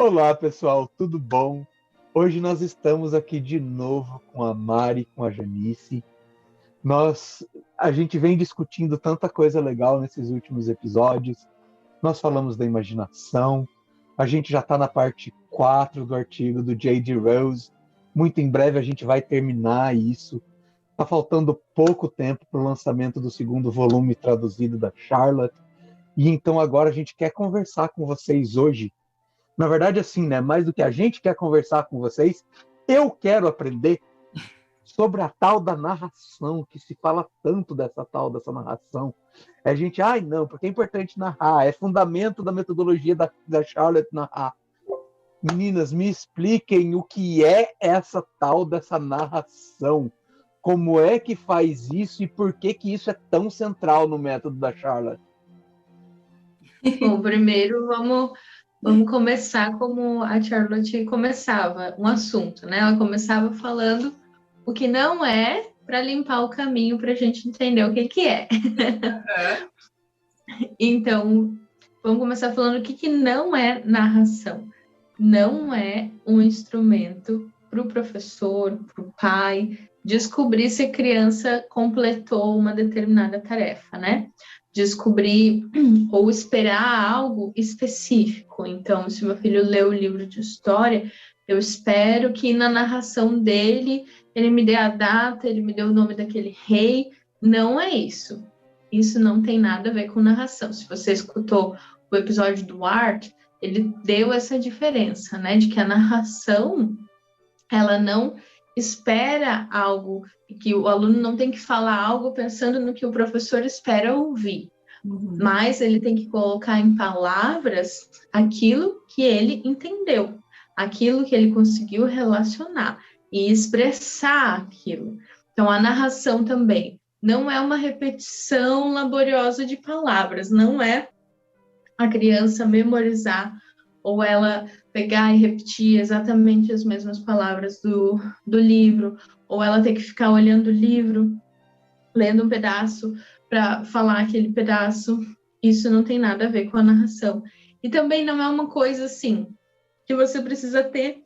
Olá, pessoal, tudo bom? Hoje nós estamos aqui de novo com a Mari, com a Janice. A gente vem discutindo tanta coisa legal nesses últimos episódios. Nós falamos da imaginação. A gente já está na parte 4 do artigo do J.D. Rose. Muito em breve a gente vai terminar isso. Está faltando pouco tempo para o lançamento do segundo volume traduzido da Charlotte. E então agora a gente quer conversar com vocês hoje. Na verdade, assim, né? Mais do que a gente quer conversar com vocês, eu quero aprender sobre a tal da narração, que se fala tanto dessa narração. A gente, não, porque é importante narrar, é fundamento da metodologia da Charlotte narrar. Meninas, me expliquem o que é essa tal dessa narração. Como é que faz isso e por que isso é tão central no método da Charlotte? Bom, primeiro vamos começar como a Charlotte começava, um assunto, né? Ela começava falando o que não é para limpar o caminho para a gente entender o que é. Então, vamos começar falando o que não é narração. Não é um instrumento para o professor, para o pai, descobrir se a criança completou uma determinada tarefa, né? Descobrir ou esperar algo específico. Então, se meu filho lê o livro de história, eu espero que na narração dele, ele me dê a data, ele me dê o nome daquele rei. Não é isso. Isso não tem nada a ver com narração. Se você escutou o episódio do Art, ele deu essa diferença, né? De que a narração, ela não espera algo, que o aluno não tem que falar algo pensando no que o professor espera ouvir, mas ele tem que colocar em palavras aquilo que ele entendeu, aquilo que ele conseguiu relacionar e expressar aquilo. Então, a narração também não é uma repetição laboriosa de palavras, não é a criança memorizar ou ela pegar e repetir exatamente as mesmas palavras do livro, ou ela ter que ficar olhando o livro, lendo um pedaço para falar aquele pedaço. Isso não tem nada a ver com a narração. E também não é uma coisa assim que você precisa ter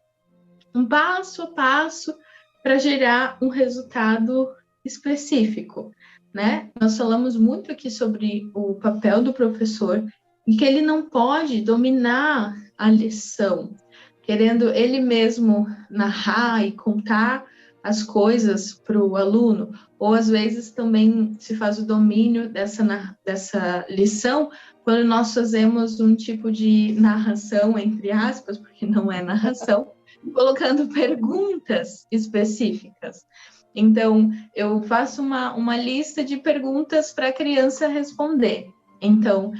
um passo a passo para gerar um resultado específico, né? Nós falamos muito aqui sobre o papel do professor e que ele não pode dominar a lição, querendo ele mesmo narrar e contar as coisas para o aluno, ou às vezes também se faz o domínio dessa lição quando nós fazemos um tipo de narração, entre aspas, porque não é narração, colocando perguntas específicas. Então, eu faço uma lista de perguntas para a criança responder. Então,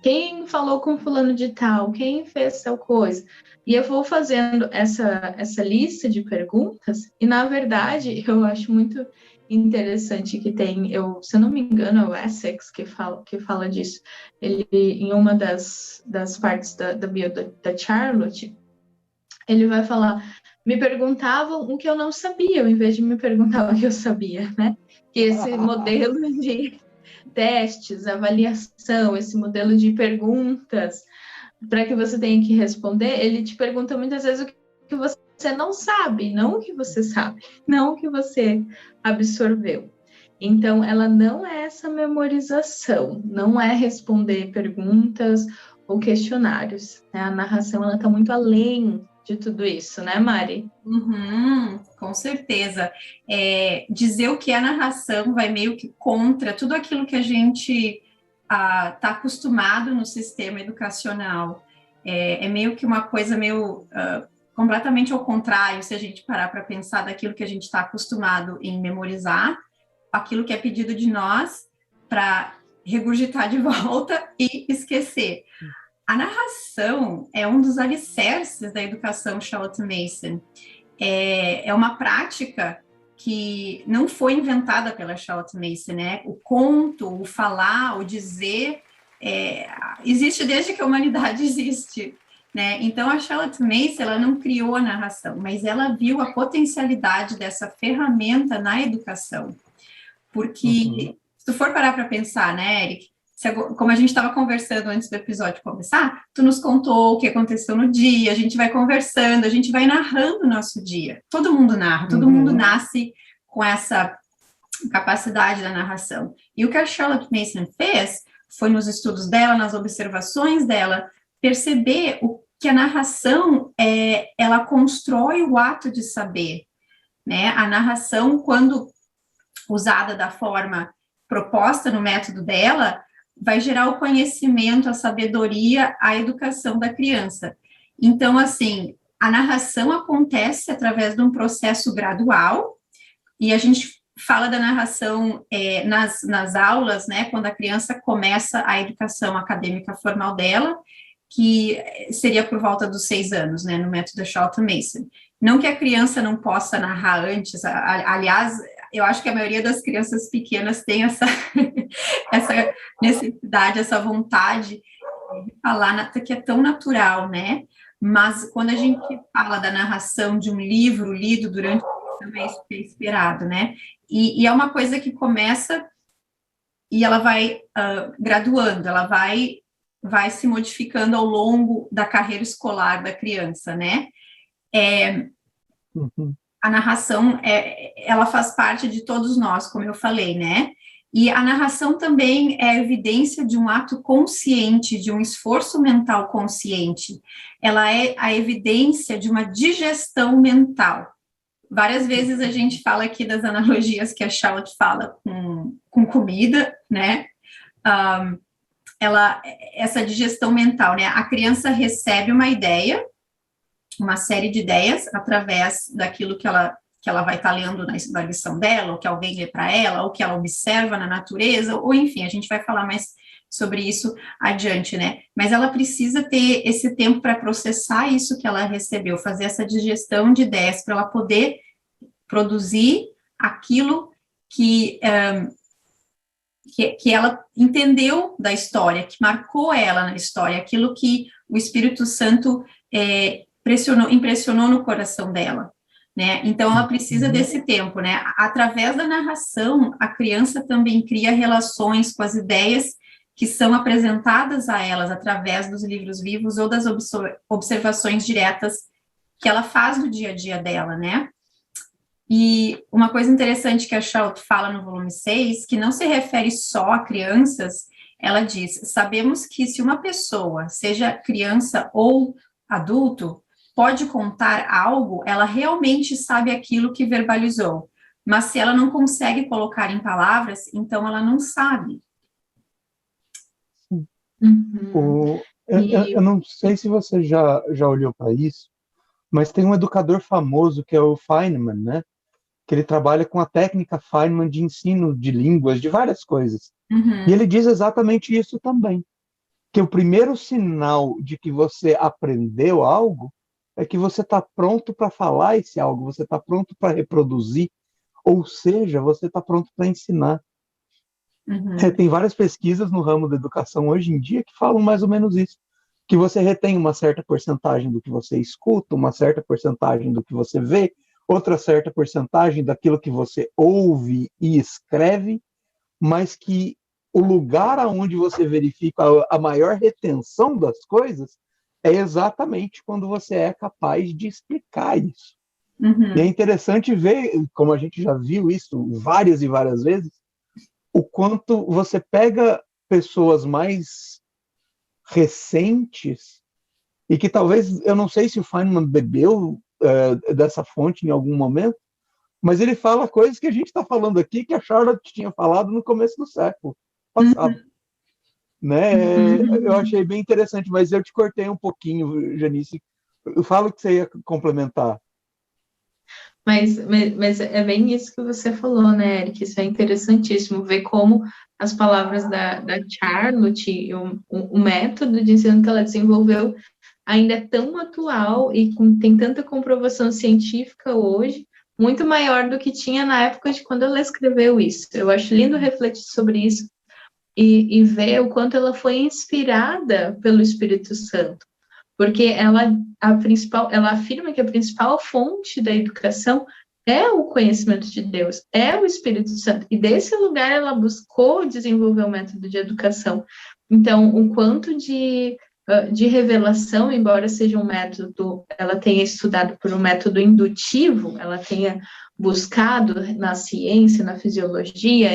quem falou com fulano de tal? Quem fez tal coisa? E eu vou fazendo essa lista de perguntas, e, na verdade, eu acho muito interessante que tem, se eu não me engano, é o Essex que fala disso. Ele, em uma das partes da bio da Charlotte, ele vai falar, me perguntavam o que eu não sabia, ao invés de me perguntar o que eu sabia, né? Que esse modelo de testes, avaliação, esse modelo de perguntas, para que você tenha que responder, ele te pergunta muitas vezes o que você não sabe, não o que você sabe, não o que você absorveu. Então, ela não é essa memorização, não é responder perguntas ou questionários, né? A narração, ela está muito além de tudo isso, né, Mari? Com certeza. Dizer o que é narração vai meio que contra tudo aquilo que a gente está acostumado no sistema educacional. É meio que uma coisa meio completamente ao contrário, se a gente parar para pensar daquilo que a gente está acostumado em memorizar, aquilo que é pedido de nós para regurgitar de volta e esquecer. A narração é um dos alicerces da educação Charlotte Mason. É uma prática que não foi inventada pela Charlotte Mason, né? O conto, o falar, o dizer, existe desde que a humanidade existe, né? Então, a Charlotte Mason, ela não criou a narração, mas ela viu a potencialidade dessa ferramenta na educação. Porque, se tu for parar para pensar, né, Eric? como a gente estava conversando antes do episódio começar, tu nos contou o que aconteceu no dia, a gente vai conversando, a gente vai narrando o nosso dia. Todo mundo narra, todo mundo nasce com essa capacidade da narração. E o que a Charlotte Mason fez foi, nos estudos dela, nas observações dela, perceber que a narração, ela constrói o ato de saber, né? A narração, quando usada da forma proposta no método dela, vai gerar o conhecimento, a sabedoria, a educação da criança. Então, assim, a narração acontece através de um processo gradual, e a gente fala da narração nas aulas, né, quando a criança começa a educação acadêmica formal dela, que seria por volta dos 6 anos, né, no método Charlotte Mason. Não que a criança não possa narrar antes, aliás, eu acho que a maioria das crianças pequenas tem essa necessidade, essa vontade de falar, que é tão natural, né? Mas quando a gente fala da narração de um livro lido durante também isso é esperado, né? E é uma coisa que começa e ela vai graduando, ela vai se modificando ao longo da carreira escolar da criança, né? A narração, ela faz parte de todos nós, como eu falei, né? E a narração também é evidência de um ato consciente, de um esforço mental consciente. Ela é a evidência de uma digestão mental. Várias vezes a gente fala aqui das analogias que a Charlotte fala com comida, né? Essa digestão mental, né? A criança recebe uma ideia, uma série de ideias, através daquilo que ela vai estar lendo na lição dela, ou que alguém lê para ela, ou que ela observa na natureza, ou enfim, a gente vai falar mais sobre isso adiante, né? Mas ela precisa ter esse tempo para processar isso que ela recebeu, fazer essa digestão de ideias, para ela poder produzir aquilo que ela entendeu da história, que marcou ela na história, aquilo que o Espírito Santo impressionou no coração dela, né? Então, ela precisa desse tempo, né? Através da narração, a criança também cria relações com as ideias que são apresentadas a elas através dos livros vivos ou das observações diretas que ela faz no dia a dia dela, né? E uma coisa interessante que a Charlotte fala no volume 6, que não se refere só a crianças, ela diz: sabemos que se uma pessoa, seja criança ou adulto, pode contar algo, ela realmente sabe aquilo que verbalizou. Mas se ela não consegue colocar em palavras, então ela não sabe. Eu não sei se você já olhou para isso, mas tem um educador famoso que é o Feynman, né? Que ele trabalha com a técnica Feynman de ensino de línguas, de várias coisas. E ele diz exatamente isso também, que o primeiro sinal de que você aprendeu algo é que você está pronto para falar esse algo, você está pronto para reproduzir, ou seja, você está pronto para ensinar. Tem várias pesquisas no ramo da educação hoje em dia que falam mais ou menos isso, que você retém uma certa porcentagem do que você escuta, uma certa porcentagem do que você vê, outra certa porcentagem daquilo que você ouve e escreve, mas que o lugar aonde você verifica a maior retenção das coisas é exatamente quando você é capaz de explicar isso. E é interessante ver, como a gente já viu isso várias e várias vezes, o quanto você pega pessoas mais recentes e que talvez, eu não sei se o Feynman bebeu dessa fonte em algum momento, mas ele fala coisas que a gente está falando aqui que a Charlotte tinha falado no começo do século passado. Né? Eu achei bem interessante, mas eu te cortei um pouquinho, Janice. Eu falo que você ia complementar. Mas é bem isso que você falou, né, Eric? Isso é interessantíssimo, ver como as palavras da Charlotte, o método de ensino que ela desenvolveu ainda é tão atual e tem tanta comprovação científica hoje, muito maior do que tinha na época de quando ela escreveu isso. Eu acho lindo refletir sobre isso e ver o quanto ela foi inspirada pelo Espírito Santo, porque ela afirma que a principal fonte da educação é o conhecimento de Deus, é o Espírito Santo. E desse lugar ela buscou desenvolver o método de educação. Então, o quanto de revelação, embora seja um método, ela tenha estudado por um método indutivo, ela tenha buscado na ciência, na fisiologia,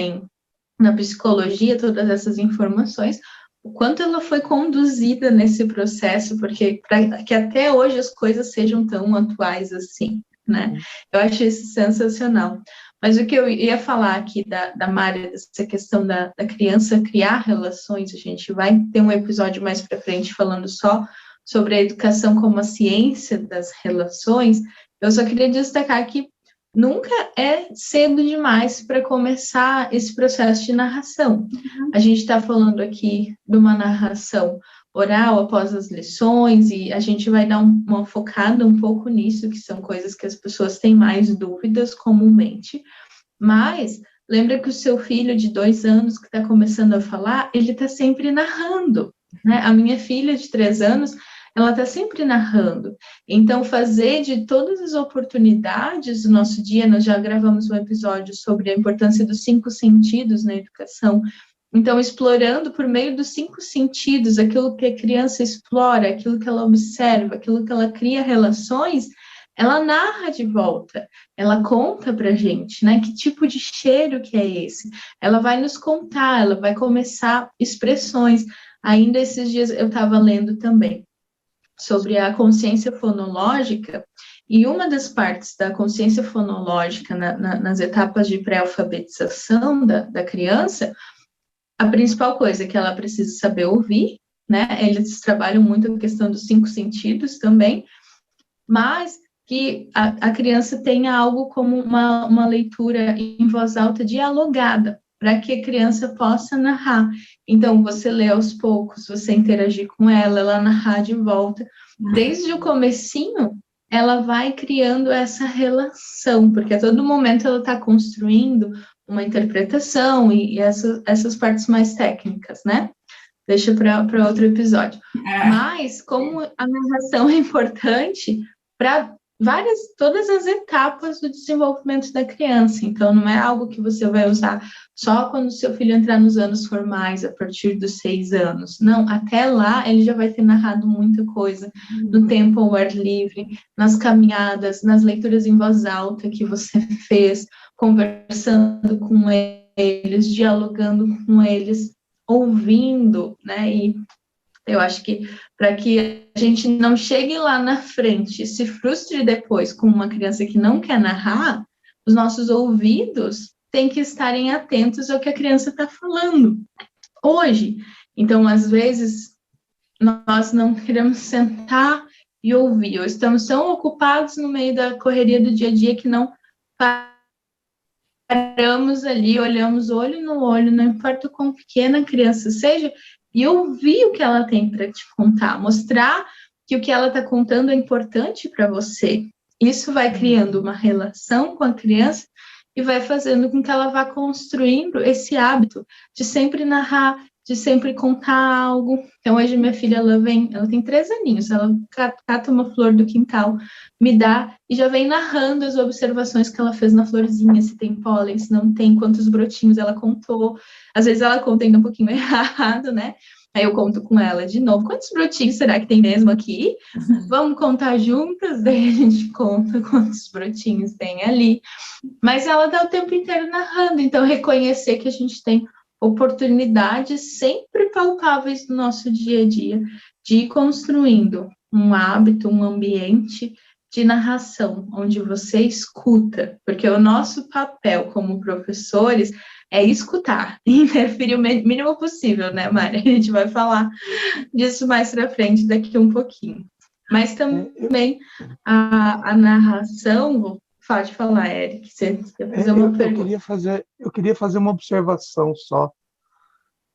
na psicologia, todas essas informações, o quanto ela foi conduzida nesse processo, porque para que até hoje as coisas sejam tão atuais assim, né? Eu acho isso sensacional. Mas o que eu ia falar aqui da Mari, dessa questão da criança criar relações, a gente vai ter um episódio mais para frente falando só sobre a educação como a ciência das relações. Eu só queria destacar que nunca é cedo demais para começar esse processo de narração. A gente está falando aqui de uma narração oral após as lições, e a gente vai dar uma focada um pouco nisso, que são coisas que as pessoas têm mais dúvidas comumente. Mas lembra que o seu filho de 2 anos que está começando a falar, ele está sempre narrando, né? A minha filha de 3 anos, ela está sempre narrando. Então, fazer de todas as oportunidades do nosso dia, nós já gravamos um episódio sobre a importância dos 5 sentidos na educação. Então, explorando por meio dos 5 sentidos, aquilo que a criança explora, aquilo que ela observa, aquilo que ela cria relações, ela narra de volta, ela conta pra gente, né? Que tipo de cheiro que é esse? Ela vai nos contar, ela vai começar expressões. Ainda esses dias eu estava lendo também sobre a consciência fonológica, e uma das partes da consciência fonológica nas etapas de pré-alfabetização da criança, a principal coisa é que ela precisa saber ouvir, né? Eles trabalham muito a questão dos 5 sentidos também, mas que a criança tenha algo como uma leitura em voz alta dialogada, para que a criança possa narrar. Então, você lê aos poucos, você interagir com ela narrar de volta. Desde o comecinho, ela vai criando essa relação, porque a todo momento ela está construindo uma interpretação e essas partes mais técnicas, né? Deixa para outro episódio. Mas, como a narração é importante para todas as etapas do desenvolvimento da criança. Então, não é algo que você vai usar só quando o seu filho entrar nos anos formais, a partir dos 6 anos. Não, até lá ele já vai ter narrado muita coisa no tempo ao ar livre, nas caminhadas, nas leituras em voz alta que você fez, conversando com eles, dialogando com eles, ouvindo, né? E eu acho que para que a gente não chegue lá na frente e se frustre depois com uma criança que não quer narrar, os nossos ouvidos têm que estarem atentos ao que a criança está falando hoje. Então, às vezes, nós não queremos sentar e ouvir, ou estamos tão ocupados no meio da correria do dia a dia que não paramos ali, olhamos olho no olho, não importa o quão pequena a criança seja, e ouvir o que ela tem para te contar, mostrar que o que ela está contando é importante para você. Isso vai criando uma relação com a criança e vai fazendo com que ela vá construindo esse hábito de sempre narrar, de sempre contar algo. Então, hoje minha filha, ela tem 3 aninhos, ela cata uma flor do quintal, me dá e já vem narrando as observações que ela fez na florzinha, se tem pólen, se não tem, quantos brotinhos ela contou. Às vezes ela conta ainda um pouquinho errado, né? Aí eu conto com ela de novo, quantos brotinhos será que tem mesmo aqui? Vamos contar juntas? Daí a gente conta quantos brotinhos tem ali. Mas ela dá o tempo inteiro narrando, então reconhecer que a gente tem oportunidades sempre palpáveis no nosso dia a dia de ir construindo um hábito, um ambiente de narração, onde você escuta, porque o nosso papel como professores é escutar, interferir o mínimo possível, né, Mari? A gente vai falar disso mais para frente, daqui um pouquinho. Mas também a narração, pode falar, Eric, você quer fazer uma pergunta? Eu queria fazer uma observação só,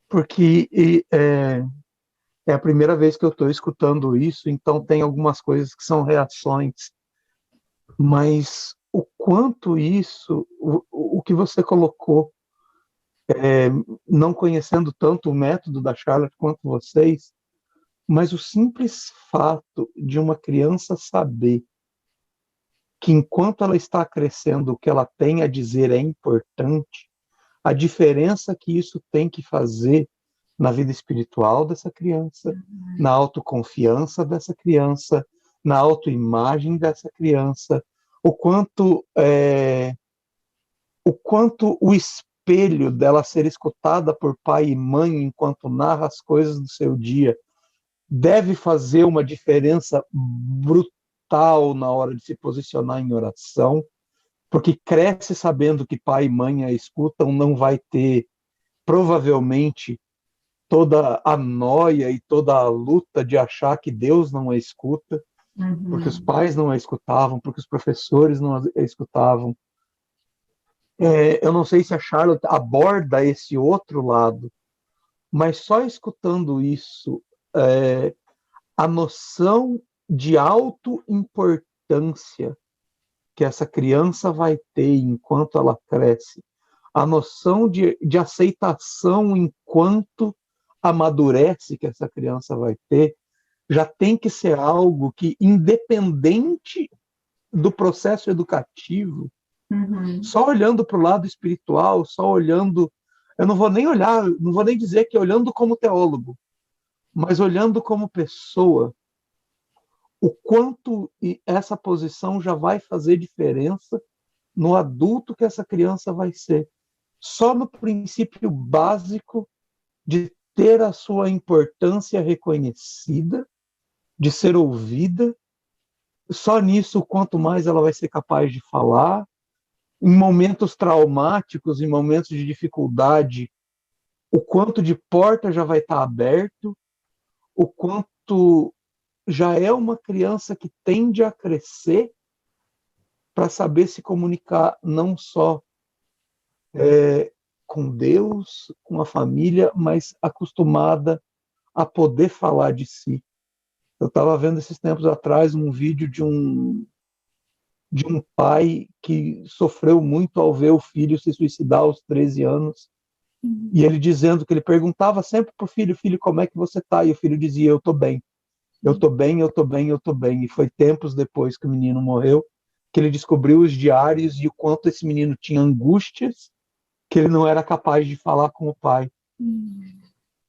porque é a primeira vez que eu estou escutando isso, então tem algumas coisas que são reações, mas o quanto isso, o que você colocou, não conhecendo tanto o método da Charlotte quanto vocês, mas o simples fato de uma criança saber que enquanto ela está crescendo, o que ela tem a dizer é importante, a diferença que isso tem que fazer na vida espiritual dessa criança, na autoconfiança dessa criança, na autoimagem dessa criança, o quanto o espelho dela ser escutada por pai e mãe enquanto narra as coisas do seu dia deve fazer uma diferença brutal na hora de se posicionar em oração, porque cresce sabendo que pai e mãe a escutam, não vai ter, provavelmente, toda a noia e toda a luta de achar que Deus não a escuta, porque os pais não a escutavam, porque os professores não a escutavam. Eu não sei se a Charlotte aborda esse outro lado, mas só escutando isso, a noção de autoimportância que essa criança vai ter enquanto ela cresce, a noção de aceitação enquanto amadurece que essa criança vai ter, já tem que ser algo que, independente do processo educativo, só olhando para o lado espiritual, só olhando, eu não vou nem olhar, não vou nem dizer que olhando como teólogo, mas olhando como pessoa, o quanto essa posição já vai fazer diferença no adulto que essa criança vai ser. Só no princípio básico de ter a sua importância reconhecida, de ser ouvida, só nisso, quanto mais ela vai ser capaz de falar, em momentos traumáticos, em momentos de dificuldade, o quanto de porta já vai estar aberto, o quanto já é uma criança que tende a crescer para saber se comunicar não só com Deus, com a família, mas acostumada a poder falar de si. Eu estava vendo esses tempos atrás um vídeo de um pai que sofreu muito ao ver o filho se suicidar aos 13 anos, e ele dizendo que ele perguntava sempre para o filho, filho, como é que você está? E o filho dizia, eu estou bem. Eu estou bem, eu estou bem, eu estou bem. E foi tempos depois que o menino morreu que ele descobriu os diários e o quanto esse menino tinha angústias que ele não era capaz de falar com o pai.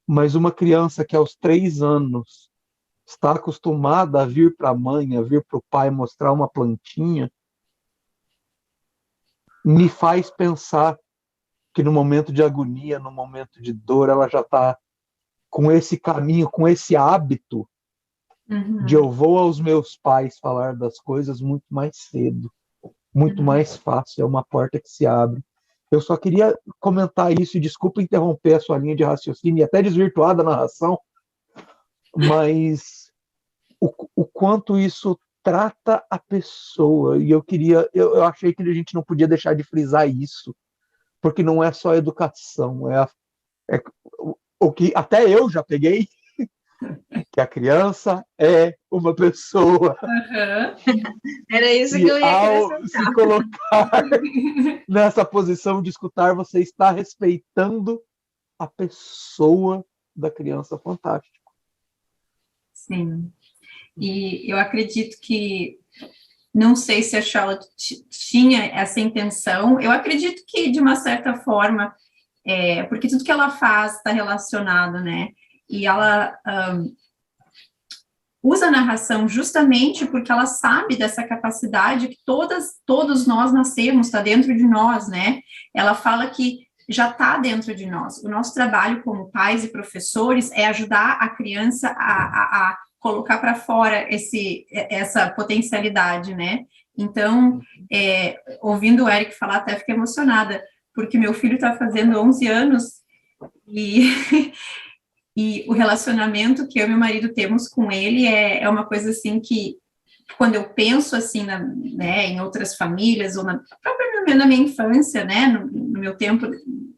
Mas uma criança que aos 3 anos está acostumada a vir para a mãe, a vir para o pai mostrar uma plantinha, me faz pensar que no momento de agonia, no momento de dor, ela já está com esse caminho, com esse hábito de eu vou aos meus pais falar das coisas muito mais cedo, muito mais fácil, é uma porta que se abre. Eu só queria comentar isso, e desculpa interromper a sua linha de raciocínio e até desvirtuar da narração, mas o quanto isso trata a pessoa, e eu achei que a gente não podia deixar de frisar isso, porque não é só educação, é o que até eu já peguei, que a criança é uma pessoa. Era isso que eu ia acrescentar. Se colocar nessa posição de escutar, você está respeitando a pessoa da criança fantástica. Sim. E eu acredito que, não sei se a Charlotte tinha essa intenção, eu acredito que, de uma certa forma, porque tudo que ela faz está relacionado, né? E ela usa a narração justamente porque ela sabe dessa capacidade que todos nós nascemos, está dentro de nós, né? Ela fala que já está dentro de nós. O nosso trabalho como pais e professores é ajudar a criança a colocar para fora essa potencialidade, né? Então, ouvindo o Eric falar, até fiquei emocionada, porque meu filho está fazendo 11 anos e o relacionamento que eu e meu marido temos com ele é uma coisa assim que, quando eu penso assim né, em outras famílias, ou na minha infância, né, no meu tempo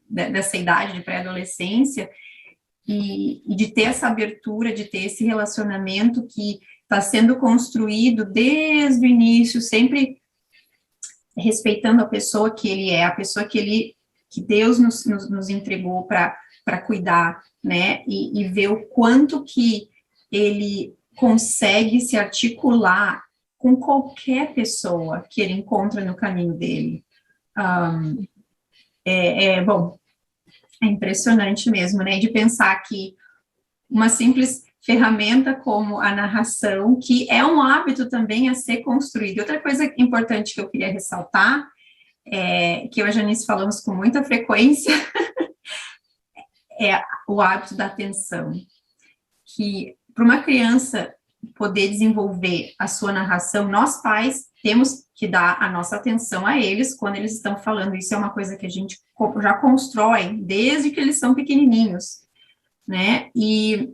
dessa idade de pré-adolescência, e de ter essa abertura, de ter esse relacionamento que está sendo construído desde o início, sempre respeitando a pessoa que ele é, a pessoa que Deus nos entregou para cuidar, né, e ver o quanto que ele consegue se articular com qualquer pessoa que ele encontra no caminho dele. Bom, é impressionante mesmo, né? De pensar que uma simples ferramenta como a narração, que é um hábito também a ser construído. Outra coisa importante que eu queria ressaltar, que eu e a Janice falamos com muita frequência, é o hábito da atenção. Que para uma criança poder desenvolver a sua narração, nós pais temos que dar a nossa atenção a eles quando eles estão falando. Isso é uma coisa que a gente já constrói desde que eles são pequenininhos, né? E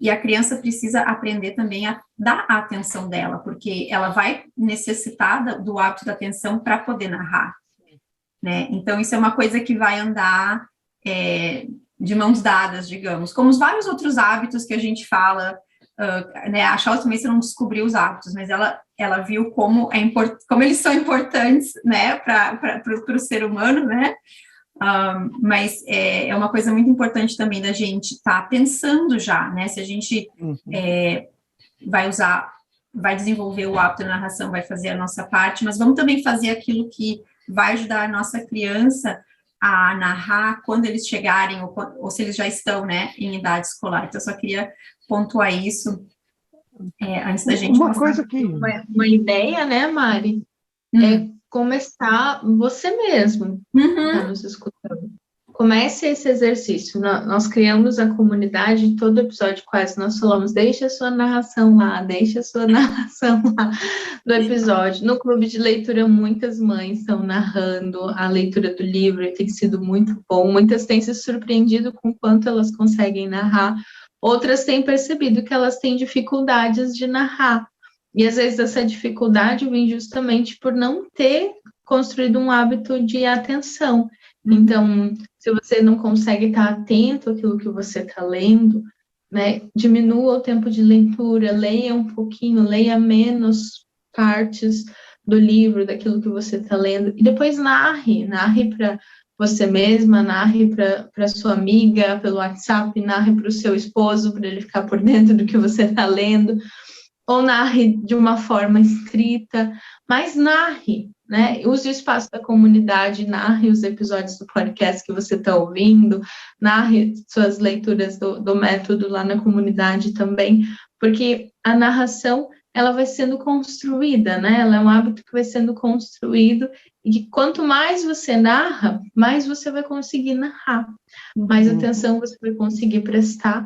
a criança precisa aprender também a dar a atenção dela, porque ela vai necessitar do hábito da atenção para poder narrar, né? Então, isso é uma coisa que vai andar de mãos dadas, digamos, como os vários outros hábitos que a gente fala, né? A Charlotte Mason não descobriu os hábitos, mas ela viu como eles são importantes, né, para o ser humano, né? Mas é uma coisa muito importante também da gente estar pensando já, né? Se a gente vai desenvolver o hábito da narração, vai fazer a nossa parte, mas vamos também fazer aquilo que vai ajudar a nossa criança a narrar quando eles chegarem, ou se eles já estão, né, em idade escolar. Então, eu só queria pontuar isso antes da gente uma coisa que... Uma ideia, né, Mari? É começar você mesmo, tá nos escutando. Comece esse exercício. Nós criamos a comunidade, em todo episódio quase nós falamos, deixe a sua narração lá do episódio. No clube de leitura, muitas mães estão narrando a leitura do livro, e tem sido muito bom. Muitas têm se surpreendido com o quanto elas conseguem narrar. Outras têm percebido que elas têm dificuldades de narrar. E às vezes essa dificuldade vem justamente por não ter construído um hábito de atenção. Então, se você não consegue estar atento àquilo que você está lendo, né, diminua o tempo de leitura, leia um pouquinho, leia menos partes do livro, daquilo que você está lendo, e depois narre para você mesma, narre para sua amiga pelo WhatsApp, narre para o seu esposo, para ele ficar por dentro do que você está lendo, ou narre de uma forma escrita, mas narre, né? Use o espaço da comunidade, narre os episódios do podcast que você está ouvindo, narre suas leituras do método lá na comunidade também, porque a narração, ela vai sendo construída, né? Ela é um hábito que vai sendo construído, e que quanto mais você narra, mais você vai conseguir narrar, mais atenção você vai conseguir prestar.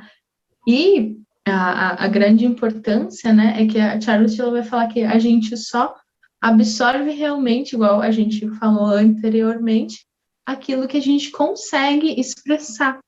E a grande importância, né, é que a Charlotte ela vai falar que a gente só absorve realmente, igual a gente falou anteriormente, aquilo que a gente consegue expressar.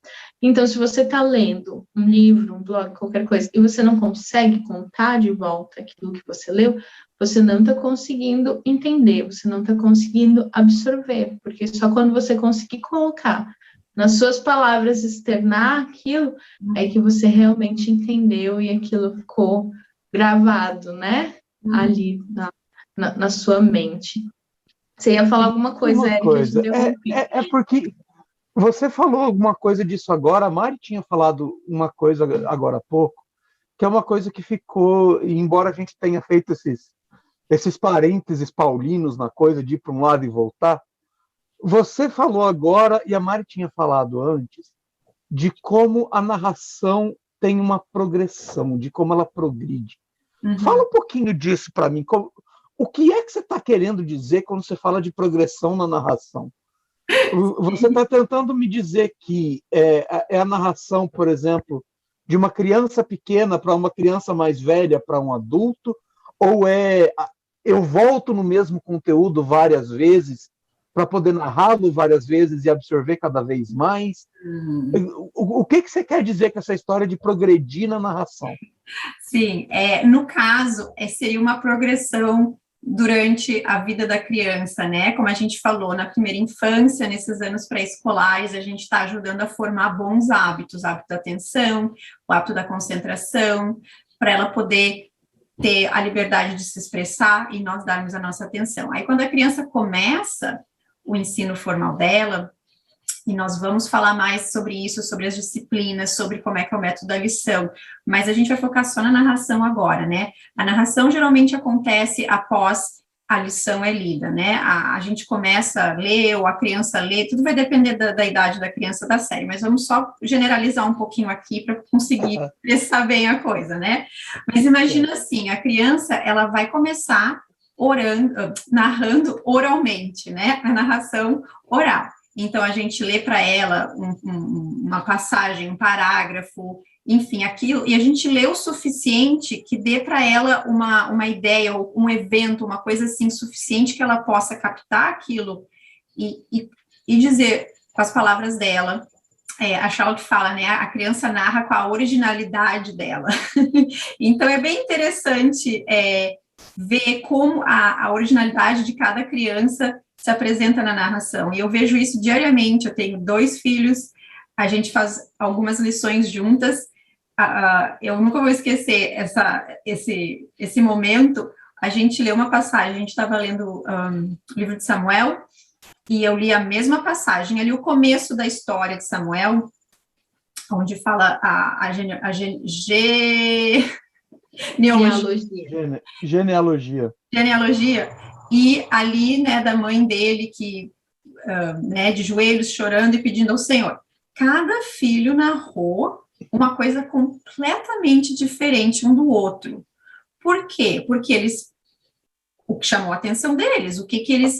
Então, se você está lendo um livro, um blog, qualquer coisa, e você não consegue contar de volta aquilo que você leu, você não está conseguindo entender, você não está conseguindo absorver, porque só quando você conseguir colocar nas suas palavras, externar aquilo, é que você realmente entendeu e aquilo ficou gravado, né? Ali na sua mente. Você ia falar alguma coisa, Érica? É porque você falou alguma coisa disso agora, a Mari tinha falado uma coisa agora há pouco, que é uma coisa que ficou, embora a gente tenha feito esses parênteses paulinos na coisa de ir para um lado e voltar, você falou agora, e a Mari tinha falado antes, de como a narração tem uma progressão, de como ela progride. Fala um pouquinho disso para mim. O que é que você está querendo dizer quando você fala de progressão na narração? Você está tentando me dizer que é a narração, por exemplo, de uma criança pequena para uma criança mais velha para um adulto? Ou eu volto no mesmo conteúdo várias vezes para poder narrá-lo várias vezes e absorver cada vez mais? O que você quer dizer com essa história de progredir na narração? Sim, no caso, seria uma progressão durante a vida da criança, né? Como a gente falou, na primeira infância, nesses anos pré-escolares, a gente está ajudando a formar bons hábitos, o hábito da atenção, o hábito da concentração, para ela poder ter a liberdade de se expressar e nós darmos a nossa atenção. Aí, quando a criança começa o ensino formal dela, e nós vamos falar mais sobre isso, sobre as disciplinas, sobre como é que é o método da lição, mas a gente vai focar só na narração agora, né? A narração geralmente acontece após a lição é lida, né? A gente começa a ler, ou a criança lê, tudo vai depender da idade da criança da série, mas vamos só generalizar um pouquinho aqui para conseguir expressar bem a coisa, né? Mas imagina assim, a criança, ela vai começar narrando oralmente, né? A narração oral. Então, a gente lê para ela uma passagem, um parágrafo, enfim, aquilo, e a gente lê o suficiente que dê para ela uma ideia, ou um evento, uma coisa assim, suficiente que ela possa captar aquilo e dizer com as palavras dela. A Charlotte fala, né, a criança narra com a originalidade dela. Então, é bem interessante ver como a originalidade de cada criança se apresenta na narração. E eu vejo isso diariamente. Eu tenho 2 filhos, a gente faz algumas lições juntas. Eu nunca vou esquecer esse momento. A gente leu uma passagem, a gente estava lendo o livro de Samuel, e eu li a mesma passagem, ali o começo da história de Samuel, onde fala Genealogia. E ali, né, da mãe dele, que, né, de joelhos, chorando e pedindo ao Senhor. Cada filho narrou uma coisa completamente diferente um do outro. Por quê? Porque o que chamou a atenção deles, o que eles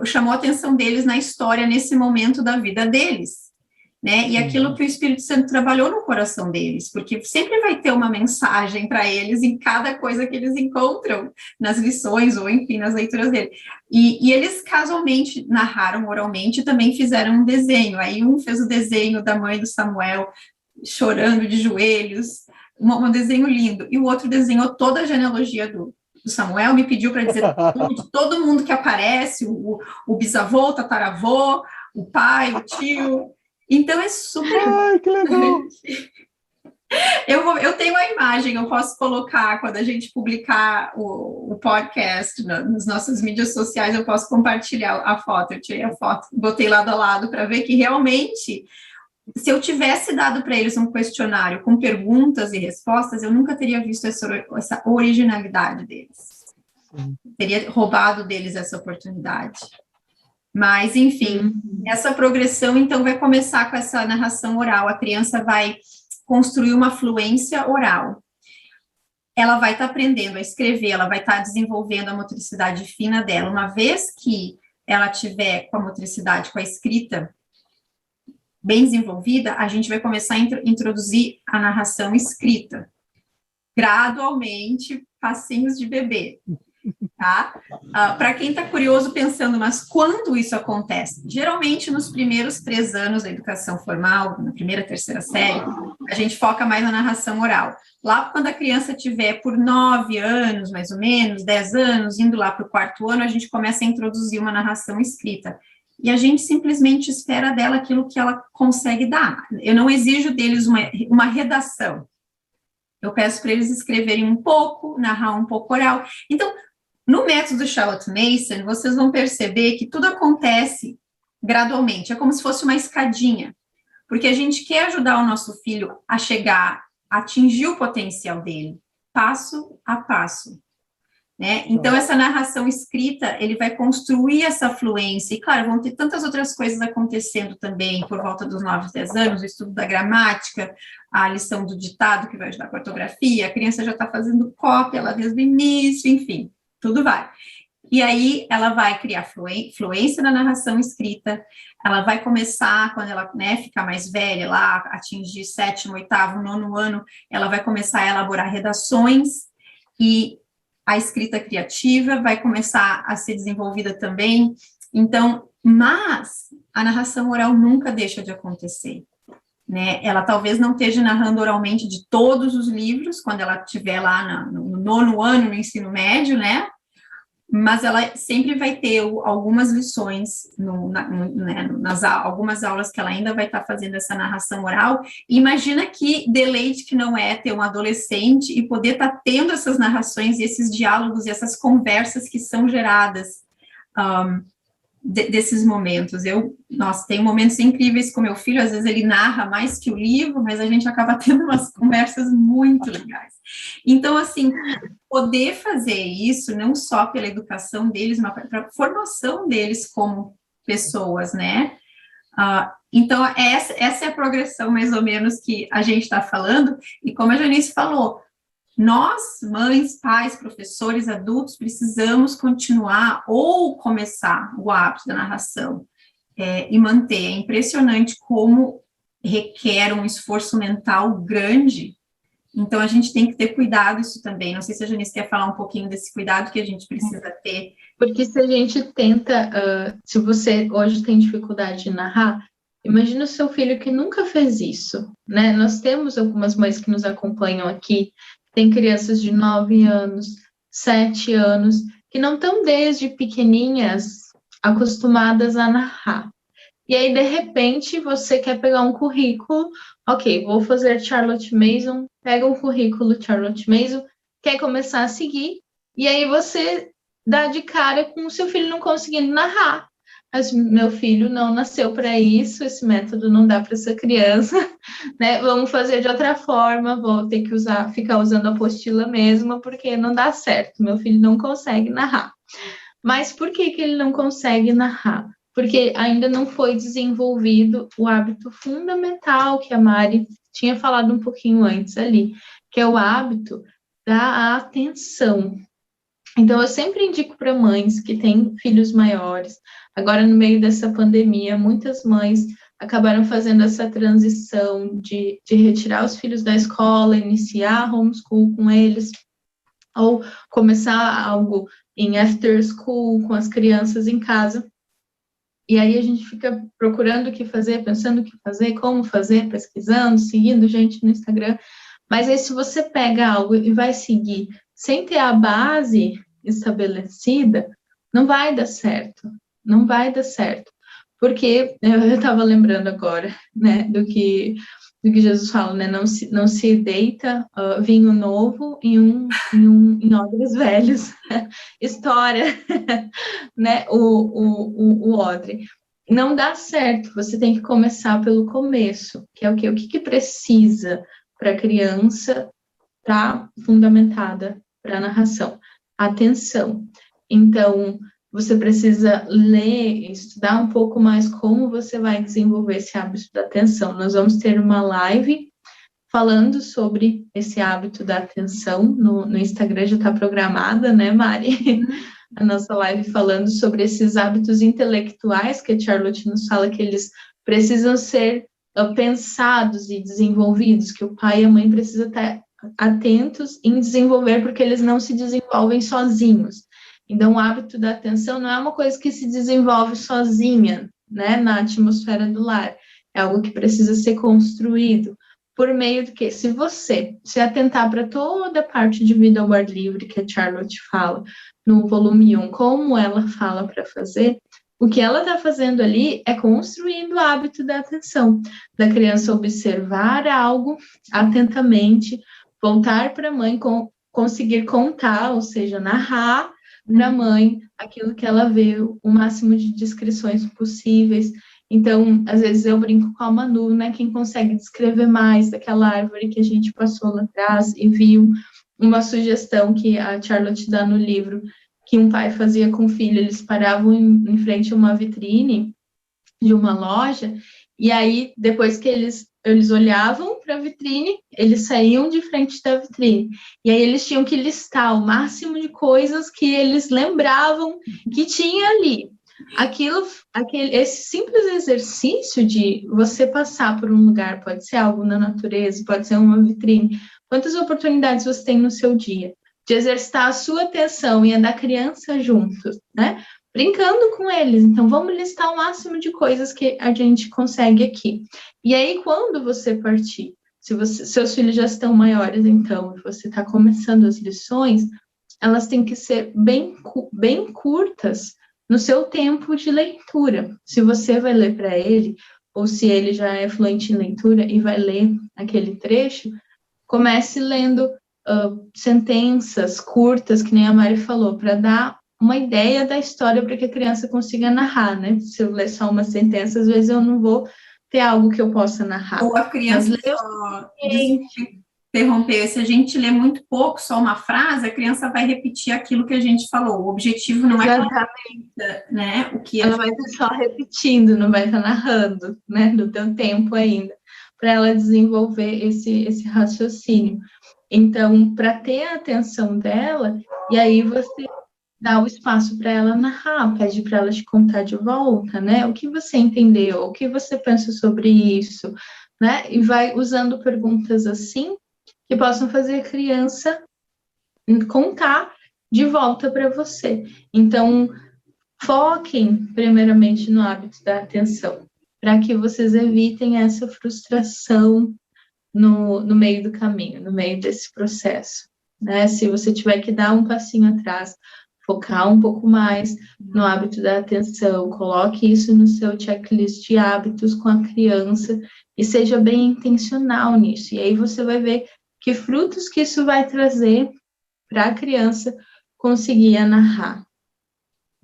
chamou a atenção deles na história, nesse momento da vida deles, né? E aquilo que o Espírito Santo trabalhou no coração deles, porque sempre vai ter uma mensagem para eles em cada coisa que eles encontram nas lições, ou enfim, nas leituras dele. E eles casualmente narraram oralmente, e também fizeram um desenho. Aí um fez o desenho da mãe do Samuel, chorando de joelhos, um desenho lindo, e o outro desenhou toda a genealogia do Samuel, me pediu para dizer todo mundo que aparece, o bisavô, o tataravô, o pai, o tio. Então é super... Ai, que legal! Eu tenho a imagem, eu posso colocar, quando a gente publicar o podcast nas nossas mídias sociais, eu posso compartilhar a foto. Eu tirei a foto, botei lado a lado para ver que realmente, se eu tivesse dado para eles um questionário com perguntas e respostas, eu nunca teria visto essa originalidade deles. Teria roubado deles essa oportunidade. Mas, enfim, essa progressão, então, vai começar com essa narração oral. A criança vai construir uma fluência oral. Ela vai estar aprendendo a escrever, ela vai estar desenvolvendo a motricidade fina dela. Uma vez que ela tiver com a motricidade, com a escrita bem desenvolvida, a gente vai começar a introduzir a narração escrita. Gradualmente, passinhos de bebê. Tá? Para quem está curioso pensando, mas quando isso acontece? Geralmente nos primeiros 3 anos da educação formal, na primeira, terceira série, a gente foca mais na narração oral. Lá quando a criança tiver por 9 anos, mais ou menos, 10 anos, indo lá para o 4º ano, a gente começa a introduzir uma narração escrita. E a gente simplesmente espera dela aquilo que ela consegue dar. Eu não exijo deles uma redação. Eu peço para eles escreverem um pouco, narrar um pouco oral. Então, no método Charlotte Mason, vocês vão perceber que tudo acontece gradualmente, é como se fosse uma escadinha, porque a gente quer ajudar o nosso filho a chegar, a atingir o potencial dele, passo a passo, né? Então, essa narração escrita, ele vai construir essa fluência, e claro, vão ter tantas outras coisas acontecendo também, por volta dos 9, 10 anos, o estudo da gramática, a lição do ditado, que vai ajudar com a ortografia, a criança já está fazendo cópia lá desde o início, enfim. Tudo vai. E aí, ela vai criar fluência na narração escrita, ela vai começar, quando ela, né, ficar mais velha, lá, atingir 7º, 8º, 9º ano, ela vai começar a elaborar redações, e a escrita criativa vai começar a ser desenvolvida também. Então, mas a narração oral nunca deixa de acontecer, né? Ela talvez não esteja narrando oralmente de todos os livros, quando ela estiver lá no 9º ano, no ensino médio, né? Mas ela sempre vai ter algumas lições, algumas aulas que ela ainda vai estar fazendo essa narração oral. E imagina que deleite que não é ter um adolescente e poder estar tendo essas narrações e esses diálogos e essas conversas que são geradas desses momentos. Nossa, tenho momentos incríveis com meu filho, às vezes ele narra mais que o livro, mas a gente acaba tendo umas conversas muito legais. Então, assim, poder fazer isso, não só pela educação deles, mas para a formação deles como pessoas, né? Então, essa é a progressão, mais ou menos, que a gente está falando, e como a Janice falou, nós, mães, pais, professores, adultos, precisamos continuar ou começar o hábito da narração e manter. É impressionante como requer um esforço mental grande, então a gente tem que ter cuidado isso também. Não sei se a Janice quer falar um pouquinho desse cuidado que a gente precisa ter. Porque se a gente tenta, se você hoje tem dificuldade de narrar, imagina o seu filho que nunca fez isso, né? Nós temos algumas mães que nos acompanham aqui, tem crianças de 9 anos, 7 anos, que não estão desde pequeninhas acostumadas a narrar. E aí, de repente, você quer pegar um currículo, ok, vou fazer Charlotte Mason, pega um currículo Charlotte Mason, quer começar a seguir, e aí você dá de cara com o seu filho não conseguindo narrar. Mas meu filho não nasceu para isso, esse método não dá para essa criança, né? Vamos fazer de outra forma, vou ter que ficar usando a apostila mesmo, porque não dá certo, meu filho não consegue narrar. Mas por que ele não consegue narrar? Porque ainda não foi desenvolvido o hábito fundamental que a Mari tinha falado um pouquinho antes ali, que é o hábito da atenção. Então, eu sempre indico para mães que têm filhos maiores. Agora, no meio dessa pandemia, muitas mães acabaram fazendo essa transição de retirar os filhos da escola, iniciar homeschool com eles, ou começar algo em after school com as crianças em casa. E aí a gente fica procurando o que fazer, pensando o que fazer, como fazer, pesquisando, seguindo gente no Instagram. Mas aí, se você pega algo e vai seguir sem ter a base estabelecida, não vai dar certo, não vai dar certo, porque eu estava lembrando agora, né, do que Jesus fala, né, não se deita vinho novo em odres velhos, história, né, o odre. Não dá certo, você tem que começar pelo começo, que é o quê? O que precisa para a criança estar fundamentada para a narração? Atenção. Então, você precisa ler, estudar um pouco mais como você vai desenvolver esse hábito da atenção. Nós vamos ter uma live falando sobre esse hábito da atenção, no Instagram já está programada, né, Mari? A nossa live falando sobre esses hábitos intelectuais que a Charlotte nos fala que eles precisam ser pensados e desenvolvidos, que o pai e a mãe precisam estar atentos em desenvolver, porque eles não se desenvolvem sozinhos. Então, o hábito da atenção não é uma coisa que se desenvolve sozinha, né, na atmosfera do lar. É algo que precisa ser construído por meio do que? Se você se atentar para toda a parte de vida ao ar livre que a Charlotte fala no volume 1, como ela fala para fazer, o que ela está fazendo ali é construindo o hábito da atenção, da criança observar algo atentamente, voltar para a mãe, conseguir contar, ou seja, narrar para a mãe aquilo que ela vê, o máximo de descrições possíveis. Então, às vezes eu brinco com a Manu, né, quem consegue descrever mais daquela árvore que a gente passou lá atrás e viu uma sugestão que a Charlotte dá no livro, que um pai fazia com o filho, eles paravam em frente a uma vitrine de uma loja, e aí, depois que eles olhavam para a vitrine, eles saíam de frente da vitrine, e aí eles tinham que listar o máximo de coisas que eles lembravam que tinha ali. Esse simples exercício de você passar por um lugar, pode ser algo na natureza, pode ser uma vitrine, quantas oportunidades você tem no seu dia de exercitar a sua atenção e a da criança juntos, né? Brincando com eles. Então, vamos listar o máximo de coisas que a gente consegue aqui. E aí, quando você partir, seus filhos já estão maiores, então, e você está começando as lições, elas têm que ser bem curtas no seu tempo de leitura. Se você vai ler para ele, ou se ele já é fluente em leitura e vai ler aquele trecho, comece lendo sentenças curtas, que nem a Mari falou, para dar uma ideia da história para que a criança consiga narrar, né? Se eu ler só uma sentença, às vezes eu não vou ter algo que eu possa narrar. Ou a criança desculpe interromper, se a gente lê muito pouco, só uma frase, a criança vai repetir aquilo que a gente falou. O objetivo não é, né? O que ela vai estar só repetindo, não vai estar narrando, né? No teu tempo ainda, para ela desenvolver esse raciocínio. Então, para ter a atenção dela, e aí você dá o espaço para ela narrar, pede para ela te contar de volta, né? O que você entendeu, o que você pensa sobre isso, né? E vai usando perguntas assim que possam fazer a criança contar de volta para você. Então, foquem primeiramente no hábito da atenção, para que vocês evitem essa frustração no meio do caminho, no meio desse processo, né? Se você tiver que dar um passinho atrás, focar um pouco mais no hábito da atenção, coloque isso no seu checklist de hábitos com a criança e seja bem intencional nisso. E aí você vai ver que frutos que isso vai trazer para a criança conseguir narrar.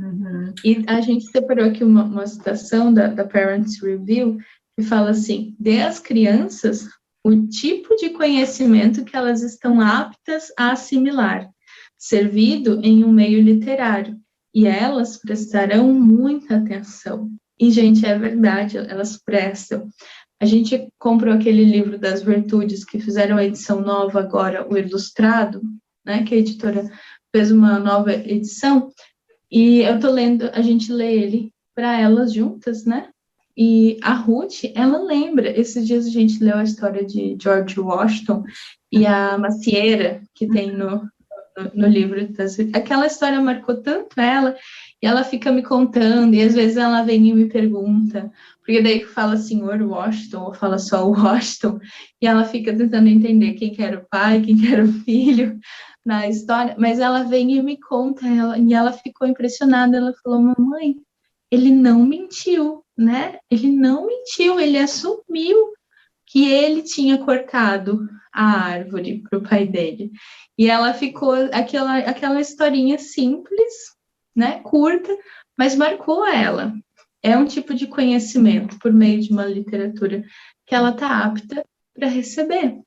Uhum. E a gente separou aqui uma citação da Parents Review que fala assim: dê às crianças o tipo de conhecimento que elas estão aptas a assimilar, servido em um meio literário, e elas prestarão muita atenção. E, gente, é verdade, elas prestam. A gente comprou aquele livro das virtudes, que fizeram a edição nova agora, o Ilustrado, né, que a editora fez uma nova edição, e eu tô lendo, a gente lê ele para elas juntas, né? E a Ruth, ela lembra, esses dias a gente leu a história de George Washington e a macieira que tem no livro. Aquela história marcou tanto ela, e ela fica me contando, e às vezes ela vem e me pergunta, porque daí fala senhor Washington, ou fala só Washington, e ela fica tentando entender quem que era o pai, quem que era o filho na história, mas ela vem e me conta, e ela ficou impressionada, ela falou, mamãe, ele não mentiu, né? Ele não mentiu, ele assumiu que ele tinha cortado a árvore para o pai dele. E ela ficou aquela historinha simples, né, curta, mas marcou ela. É um tipo de conhecimento por meio de uma literatura que ela está apta para receber.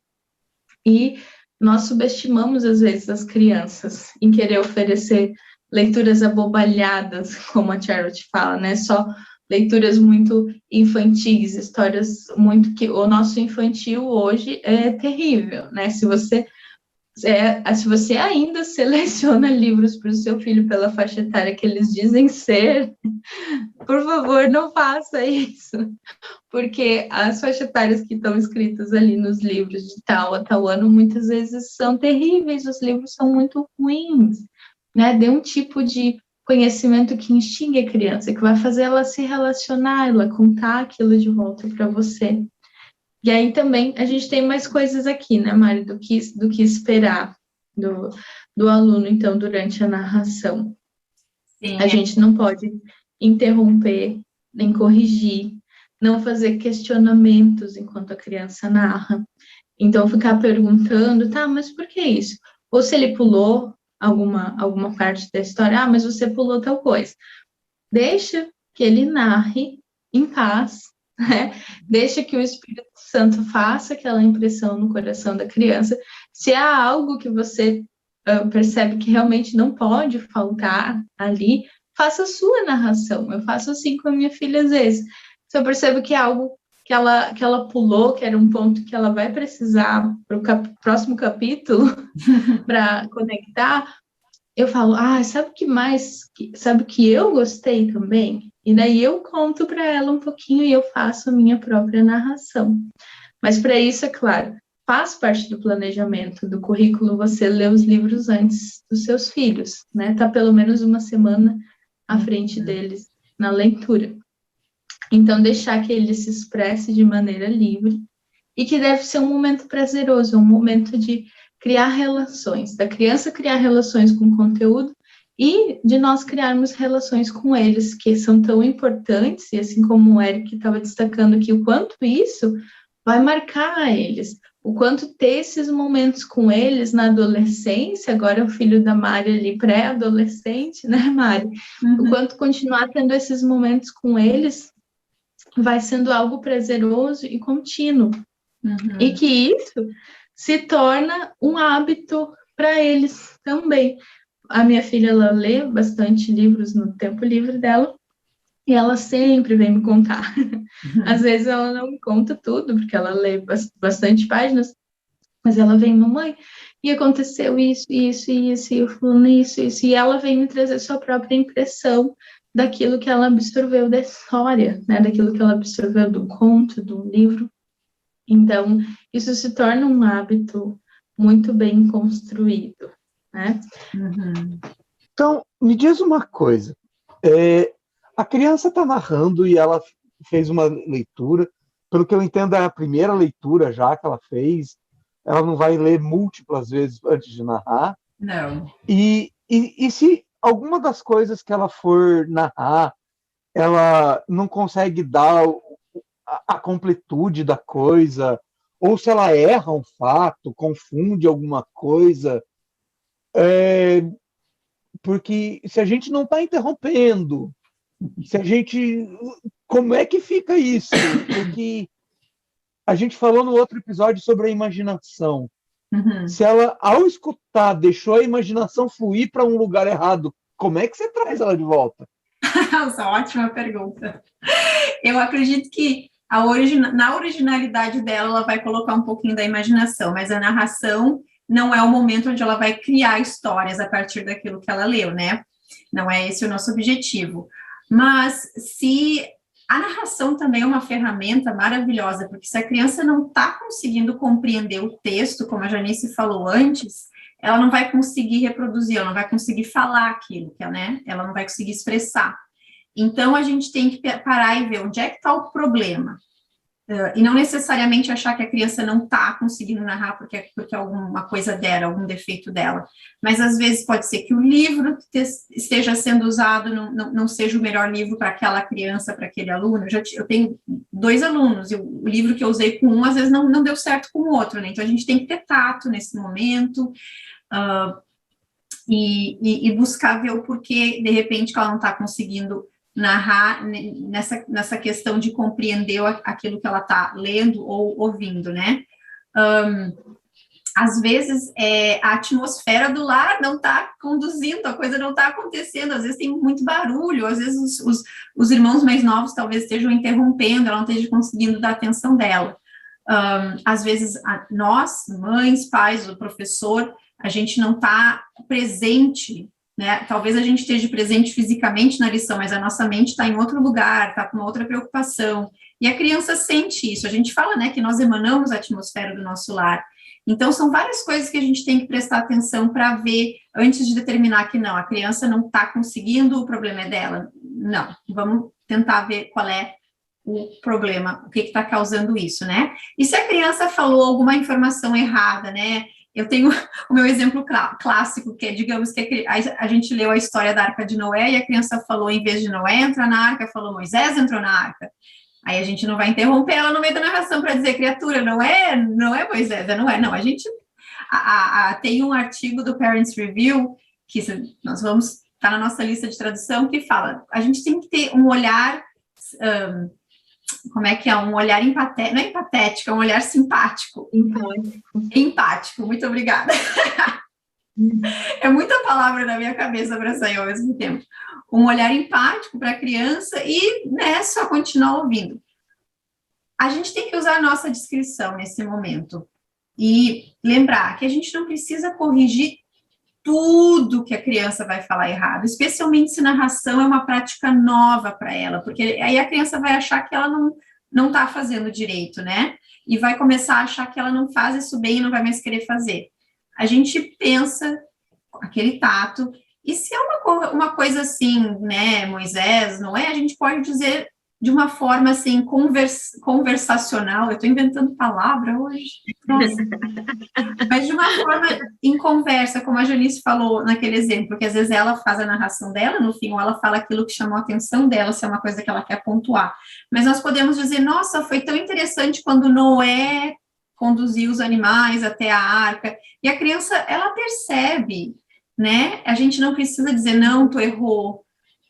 E nós subestimamos, às vezes, as crianças em querer oferecer leituras abobalhadas, como a Charlotte fala, né? Só leituras muito infantis, histórias muito que o nosso infantil hoje é terrível, né? Se você ainda seleciona livros para o seu filho pela faixa etária que eles dizem ser, por favor, não faça isso, porque as faixas etárias que estão escritas ali nos livros de tal a tal ano, muitas vezes são terríveis, os livros são muito ruins, né? Dê um tipo de conhecimento que instigue a criança, que vai fazer ela se relacionar, ela contar aquilo de volta para você. E aí também a gente tem mais coisas aqui, né, Mari, do que esperar do aluno, então, durante a narração. Sim. A gente não pode interromper, nem corrigir, não fazer questionamentos enquanto a criança narra. Então, ficar perguntando, tá, mas por que isso? Ou se ele pulou alguma parte da história, mas você pulou tal coisa. Deixa que ele narre em paz, né? Deixa que o Espírito Santo faça aquela impressão no coração da criança. Se há algo que você percebe que realmente não pode faltar ali, faça a sua narração. Eu faço assim com a minha filha às vezes. Se eu percebo que é algo que ela pulou, que era um ponto que ela vai precisar para o próximo capítulo para conectar, eu falo, sabe o que eu gostei também? E daí eu conto para ela um pouquinho e eu faço a minha própria narração. Mas para isso, é claro, faz parte do planejamento do currículo você ler os livros antes dos seus filhos, né? Tá pelo menos uma semana à frente deles na leitura. Então, deixar que ele se expresse de maneira livre e que deve ser um momento prazeroso, um momento de criar relações, da criança criar relações com o conteúdo e de nós criarmos relações com eles, que são tão importantes, e assim como o Eric estava destacando aqui, o quanto isso vai marcar a eles, o quanto ter esses momentos com eles na adolescência, agora o filho da Mari ali, pré-adolescente, né, Mari? O quanto continuar tendo esses momentos com eles vai sendo algo prazeroso e contínuo. E que isso se torna um hábito para eles também. A minha filha, ela lê bastante livros no tempo livre dela, e ela sempre vem me contar. Às vezes ela não me conta tudo, porque ela lê bastante páginas, mas ela vem, mamãe, e aconteceu isso, isso, isso, e eu falando isso, e ela vem me trazer sua própria impressão daquilo que ela absorveu da história, né, daquilo que ela absorveu do conto, do livro. Então, isso se torna um hábito muito bem construído, né? Então, me diz uma coisa. A criança está narrando e ela fez uma leitura. Pelo que eu entendo, é a primeira leitura já que ela fez. Ela não vai ler múltiplas vezes antes de narrar. Não. E se alguma das coisas que ela for narrar, ela não consegue dar a completude da coisa, ou se ela erra um fato, confunde alguma coisa, porque se a gente não está interrompendo, como é que fica isso? Porque a gente falou no outro episódio sobre a imaginação. Se ela, ao escutar, deixou a imaginação fluir para um lugar errado, como é que você traz ela de volta? Essa ótima pergunta. Eu acredito que na originalidade dela, ela vai colocar um pouquinho da imaginação, mas a narração não é o momento onde ela vai criar histórias a partir daquilo que ela leu, né? Não é esse o nosso objetivo. Mas se a narração também é uma ferramenta maravilhosa, porque se a criança não está conseguindo compreender o texto, como a Janice falou antes, ela não vai conseguir reproduzir, ela não vai conseguir falar aquilo, né? Ela não vai conseguir expressar. Então, a gente tem que parar e ver onde é que está o problema. E não necessariamente achar que a criança não está conseguindo narrar porque alguma coisa dela, algum defeito dela. Mas, às vezes, pode ser que o livro que esteja sendo usado não seja o melhor livro para aquela criança, para aquele aluno. Eu tenho 2 alunos, e o livro que eu usei com um, às vezes, não deu certo com o outro, né? Então, a gente tem que ter tato nesse momento, e buscar ver o porquê, de repente, que ela não está conseguindo narrar nessa questão de compreender aquilo que ela está lendo ou ouvindo, né? Às vezes, a atmosfera do lar não está conduzindo, a coisa não está acontecendo, às vezes tem muito barulho, às vezes os irmãos mais novos talvez estejam interrompendo, ela não esteja conseguindo dar atenção dela. Às vezes, nós, mães, pais, o professor, a gente não está presente, né? Talvez a gente esteja presente fisicamente na lição, mas a nossa mente está em outro lugar, está com uma outra preocupação. E a criança sente isso. A gente fala, né, que nós emanamos a atmosfera do nosso lar. Então, são várias coisas que a gente tem que prestar atenção para ver, antes de determinar que não, a criança não está conseguindo, o problema é dela. Não, vamos tentar ver qual é o problema, o que está causando isso, né? E se a criança falou alguma informação errada, né? Eu tenho o meu exemplo clássico, que é, digamos, que a gente leu a história da Arca de Noé, e a criança falou, em vez de Noé entrar na arca, falou Moisés entrou na arca. Aí a gente não vai interromper ela no meio da narração para dizer, criatura, não é Moisés, não é, não. A gente tem um artigo do Parents Review, que nós vamos, tá na nossa lista de tradução, que fala, a gente tem que ter um olhar, como é que é? Um olhar empatético, não é empatético, é um olhar simpático. Empático, muito obrigada. É muita palavra na minha cabeça para sair ao mesmo tempo. Um olhar empático para a criança e, né, só continuar ouvindo. A gente tem que usar a nossa discrição nesse momento e lembrar que a gente não precisa corrigir tudo que a criança vai falar errado, especialmente se narração é uma prática nova para ela, porque aí a criança vai achar que ela não está fazendo direito, né? E vai começar a achar que ela não faz isso bem e não vai mais querer fazer. A gente pensa com aquele tato, e se é uma coisa assim, né, Moisés, não é? A gente pode dizer de uma forma assim, conversacional, eu estou inventando palavra hoje, nossa. Mas de uma forma em conversa, como a Janice falou naquele exemplo, que às vezes ela faz a narração dela, no fim, ou ela fala aquilo que chamou a atenção dela, se é uma coisa que ela quer pontuar. Mas nós podemos dizer, nossa, foi tão interessante quando Noé conduzir os animais até a arca, e a criança, ela percebe, né? A gente não precisa dizer, não, tu errou.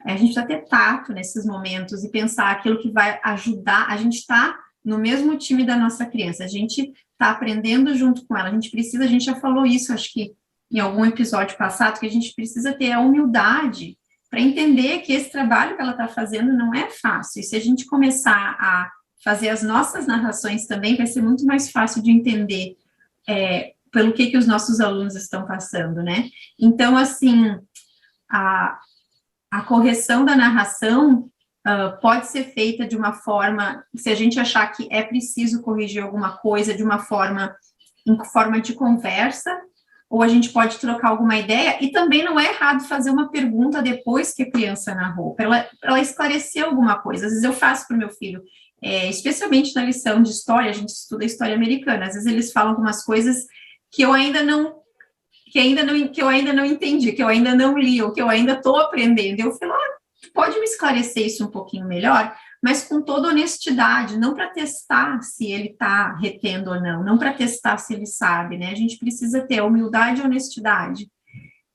A gente precisa ter tato nesses momentos e pensar aquilo que vai ajudar. A gente está no mesmo time da nossa criança, a gente está aprendendo junto com ela, a gente já falou isso, acho que em algum episódio passado, que a gente precisa ter a humildade para entender que esse trabalho que ela está fazendo não é fácil. E se a gente começar a fazer as nossas narrações também, vai ser muito mais fácil de entender pelo que os nossos alunos estão passando, né? Então, assim, a correção da narração pode ser feita de uma forma, se a gente achar que é preciso corrigir alguma coisa de uma forma, em forma de conversa, ou a gente pode trocar alguma ideia, e também não é errado fazer uma pergunta depois que a criança narrou, para ela esclarecer alguma coisa. Às vezes eu faço para o meu filho, especialmente na lição de história, a gente estuda história americana, às vezes eles falam algumas coisas que eu ainda não entendi, que eu ainda não li, ou que eu ainda estou aprendendo. Eu falo, pode me esclarecer isso um pouquinho melhor, mas com toda honestidade, não para testar se ele está retendo ou não para testar se ele sabe, né? A gente precisa ter humildade e honestidade.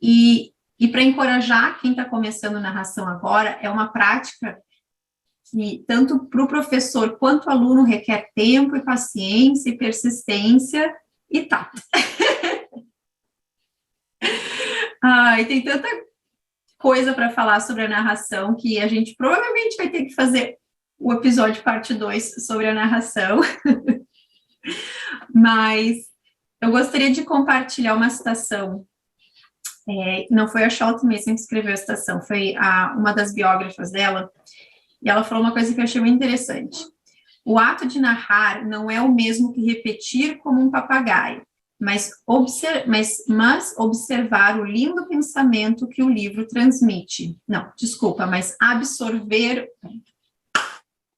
E para encorajar quem está começando narração agora, é uma prática que tanto para o professor quanto o aluno requer tempo e paciência e persistência e tato. E tem tanta coisa para falar sobre a narração que a gente provavelmente vai ter que fazer o episódio parte 2 sobre a narração. Mas eu gostaria de compartilhar uma citação. Não foi a Charlotte Mason que escreveu a citação, foi uma das biógrafas dela, e ela falou uma coisa que eu achei muito interessante. O ato de narrar não é o mesmo que repetir como um papagaio, mas observar o lindo pensamento que o livro transmite. Não, desculpa, mas absorver...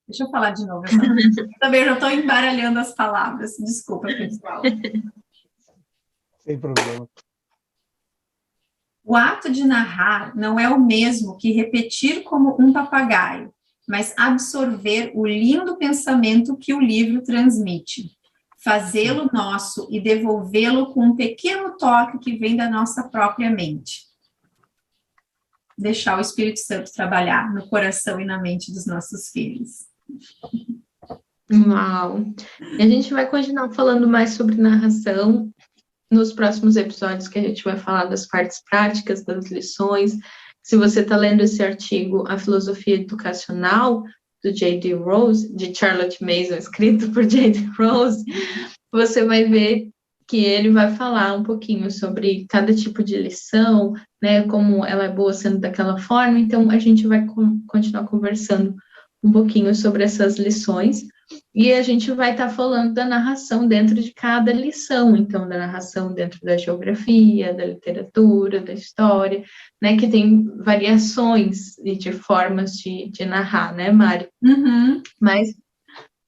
Deixa eu falar de novo. Também já estou embaralhando as palavras. Desculpa, pessoal. Sem problema. O ato de narrar não é o mesmo que repetir como um papagaio, mas absorver o lindo pensamento que o livro transmite. Fazê-lo nosso e devolvê-lo com um pequeno toque que vem da nossa própria mente. Deixar o Espírito Santo trabalhar no coração e na mente dos nossos filhos. Uau! E a gente vai continuar falando mais sobre narração nos próximos episódios, que a gente vai falar das partes práticas, das lições. Se você está lendo esse artigo, A Filosofia Educacional, do J.D. Rose, de Charlotte Mason, escrito por J.D. Rose, você vai ver que ele vai falar um pouquinho sobre cada tipo de lição, né, como ela é boa sendo daquela forma. Então, a gente vai continuar conversando um pouquinho sobre essas lições, e a gente vai estar falando da narração dentro de cada lição, então, da narração dentro da geografia, da literatura, da história, né, que tem variações de formas de narrar, né, Mari? Uhum. Mas,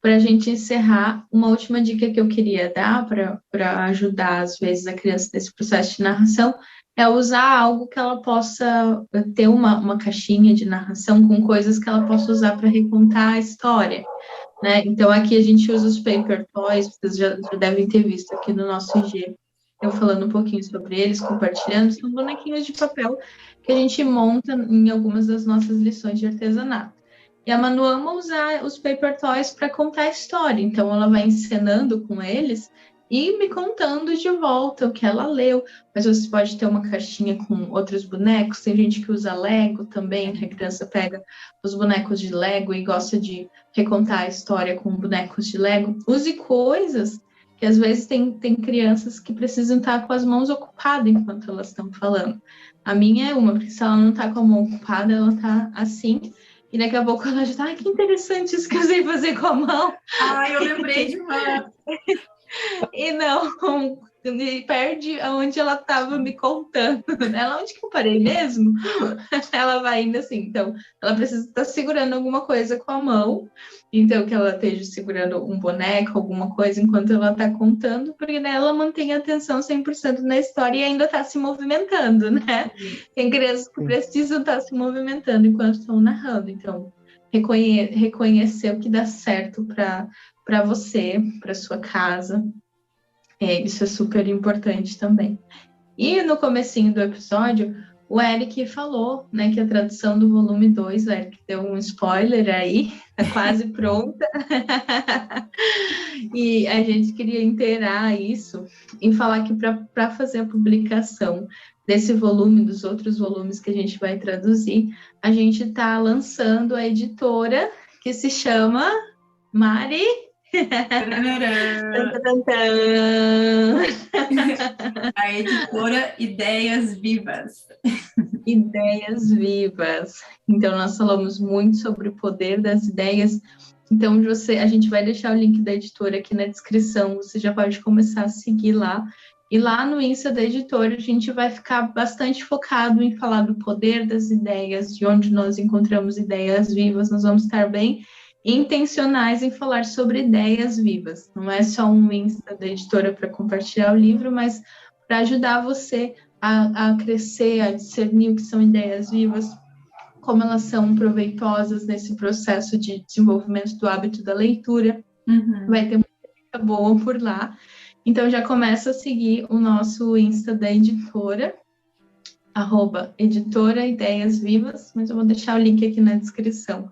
para a gente encerrar, uma última dica que eu queria dar para ajudar, às vezes, a criança nesse processo de narração é usar algo que ela possa ter uma caixinha de narração com coisas que ela possa usar para recontar a história, né? Então, aqui a gente usa os paper toys, vocês já devem ter visto aqui no nosso IG, eu falando um pouquinho sobre eles, compartilhando, são bonequinhos de papel que a gente monta em algumas das nossas lições de artesanato. E a Manu ama usar os paper toys para contar a história, então ela vai encenando com eles e me contando de volta o que ela leu. Mas você pode ter uma caixinha com outros bonecos, tem gente que usa Lego também, que a criança pega os bonecos de Lego e gosta de recontar a história com bonecos de Lego. Use coisas que às vezes tem crianças que precisam estar com as mãos ocupadas enquanto elas estão falando. A minha é uma, porque se ela não está com a mão ocupada, ela está assim, e daqui a pouco ela já está, que interessante isso que eu sei fazer com a mão. Eu lembrei de uma... E não, perde aonde ela estava me contando. Ela, onde que eu parei mesmo? Ela vai indo assim. Então, ela precisa estar segurando alguma coisa com a mão. Então, que ela esteja segurando um boneco, alguma coisa, enquanto ela está contando, porque daí ela mantém a atenção 100% na história e ainda está se movimentando, né? Tem crianças que precisam estar se movimentando enquanto estão narrando. Então, reconhecer o que dá certo para você, para sua casa, Isso é super importante também. E no comecinho do episódio, o Eric falou, né, que a tradução do volume 2, o Eric deu um spoiler aí, tá quase pronta. E a gente queria inteirar isso e falar que para fazer a publicação desse volume, dos outros volumes que a gente vai traduzir, a gente está lançando a editora que se chama Mari. A editora Ideias Vivas. Ideias Vivas. Então, nós falamos muito sobre o poder das ideias. Então, a gente vai deixar o link da editora aqui na descrição. Você já pode começar a seguir lá. E lá no Insta da editora, a gente vai ficar bastante focado em falar do poder das ideias, de onde nós encontramos ideias vivas. Nós vamos estar bem intencionais em falar sobre ideias vivas. Não é só um Insta da editora para compartilhar o livro, mas para ajudar você a crescer, a discernir o que são ideias vivas, como elas são proveitosas nesse processo de desenvolvimento do hábito da leitura. Vai ter muita coisa boa por lá. Então, já começa a seguir o nosso Insta da editora, @editora Ideias Vivas, mas eu vou deixar o link aqui na descrição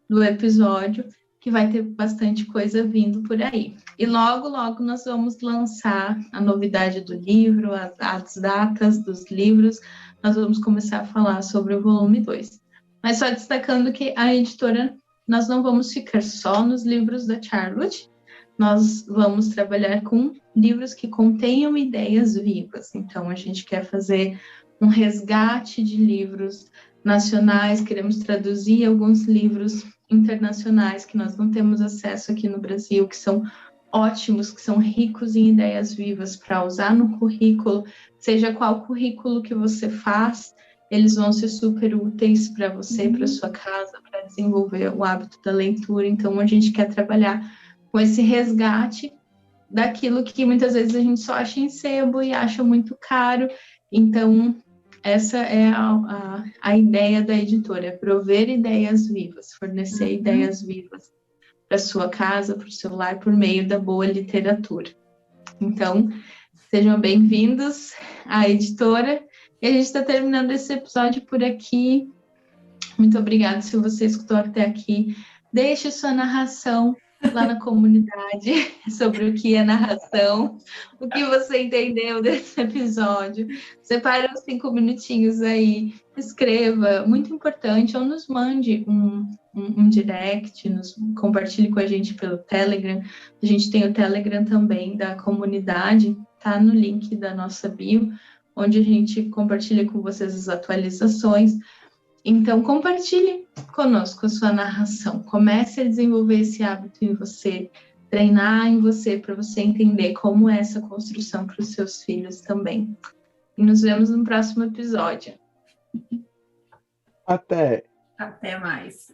do episódio, que vai ter bastante coisa vindo por aí. E logo, logo nós vamos lançar a novidade do livro, as datas dos livros, nós vamos começar a falar sobre o volume 2. Mas só destacando que a editora, nós não vamos ficar só nos livros da Charlotte, nós vamos trabalhar com livros que contenham ideias vivas. Então, a gente quer fazer um resgate de livros nacionais, queremos traduzir alguns livros internacionais que nós não temos acesso aqui no Brasil, que são ótimos, que são ricos em ideias vivas para usar no currículo, seja qual currículo que você faz, eles vão ser super úteis para você, para sua casa, para desenvolver o hábito da leitura. Então, a gente quer trabalhar com esse resgate daquilo que muitas vezes a gente só acha em sebo e acha muito caro. Então, essa é a ideia da editora, é prover ideias vivas, fornecer ideias vivas para sua casa, para o seu lar, por meio da boa literatura. Então, sejam bem-vindos à editora. E a gente está terminando esse episódio por aqui. Muito obrigada se você escutou até aqui. Deixe sua narração lá na comunidade sobre o que é narração, o que você entendeu desse episódio. Separe uns 5 minutinhos aí, escreva, muito importante, ou nos mande um direct, compartilhe com a gente pelo Telegram. A gente tem o Telegram também da comunidade, tá no link da nossa bio, onde a gente compartilha com vocês as atualizações. Então, compartilhe conosco a sua narração. Comece a desenvolver esse hábito em você, treinar em você, para você entender como é essa construção para os seus filhos também. E nos vemos no próximo episódio. Até! Até mais!